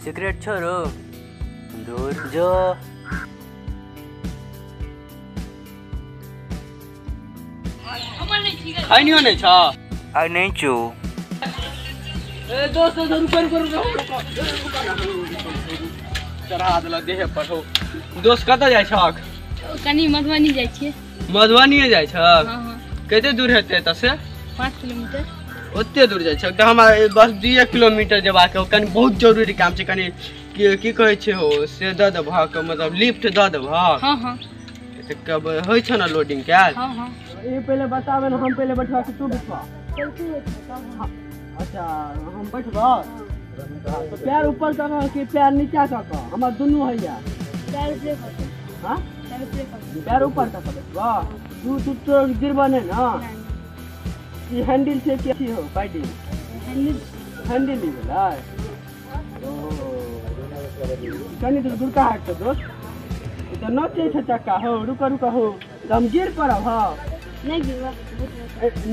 cigarette छोड़ो दूर जो खाई नहीं छा आ नहीं चो ए दोस्त रुको चढ़ा देला देह पर हो दोस्त कत जाय छक कनी मधुबनी जाय छियै मधुबनी जाय छक हां हां कते दूर हेतै त से 5 किलोमीटर ओते दूर जाय छक त हमरा बस 2 किलोमीटर जेबाक है कनी बहुत जरूरी काम छै कनी की कहै छै हो से द देब मतलब लिफ्ट द देब हां हां त कब होय छ ना लोडिंग कैल हां हां ये पहले बतावे ना हम पहले बैठवा के तू बैठवा अच्छा हम बैठवा तो पैर ऊपर कर कि पैर नीचा कर हमर दुनु है या पैर ऊपर कर हां पैर ऊपर कर पैर ऊपर कर बैठवा तू तो गिरबा नहीं ना ये हैंडल से कैसी हो पैडिंग हैंडल ही बोला ओ कनी दूर का हट तो दोस्त तो नचे छ चक्का हो रुका हो तो हम गिर पड़ब हां नहीं गिरवा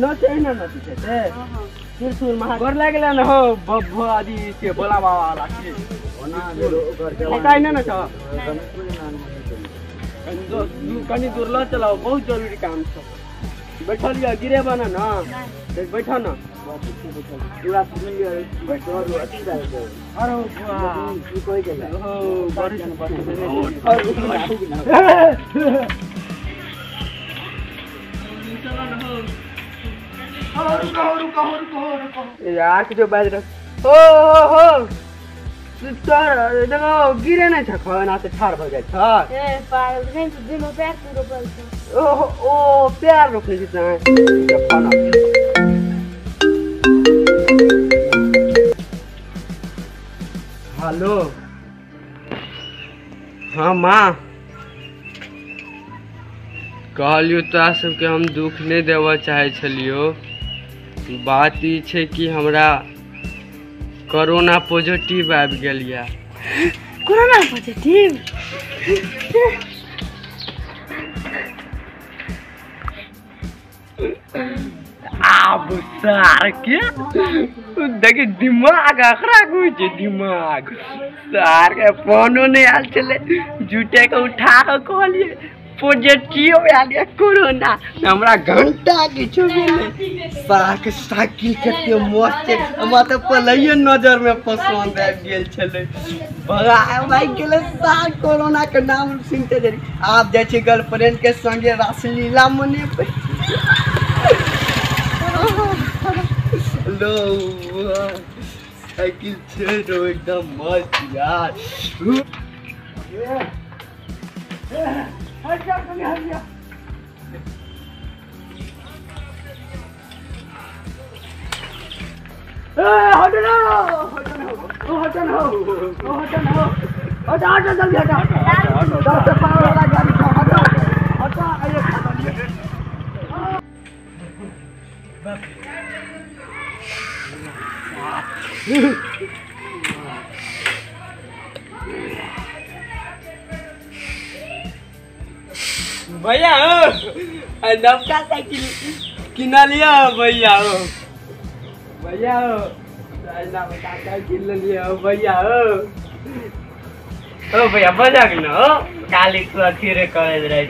नचे ना नचे से हां त्रिशूल महा गोर लागला न हो बब्बो आदि से बोला बाबा वाला के ओना ओकर ना न छ कनी दूर ल चलाओ बहुत जरूरी काम छ बैठलिया गिरे बना ना बैठा ना पूरा सुन लिया बैठो और अच्छी जाए अरे वाह कोई के हो बड़ी जन रुको यार के जो बाज रख हो सर देखो गिरे नहीं छ खाना से ठाड़ हो जाय छ ए पागल नहीं तो दिन में पैर पूरा पल छ ओ पैर रोकने जितना खाना हेलो हाँ माँ कहलियो तोरा सबके हम दुख नहीं देवा चाहे छलियो बात ई छै कि हमरा कोरोना पॉजिटिव आबि गेल या कोरोना पॉजिटिव आब सार के देखी दिमाग अखरा कोई छै दिमाग सार के फोनो नहीं आल चले झूठे के उठा के कहलिए पॉजिटिव आल या कोरोना हमरा घंटा किछो भेले साक साइकिल कते मस्त छै हमरा त पहले नजर में पसंद आबि गेल छले भगा भाई गेले सार कोरोना के नाम सुनते जरी आप जाय छै गर्लफ्रेंड के संगे रासलीला मने लो साइकिल छेड़ो एकदम मस्त यार हट जा भैया हो नवका साइकिल किना लिया भैया हो नवका साइकिल लिया भैया हो भैया बजा के न हो काली फिर करे रहे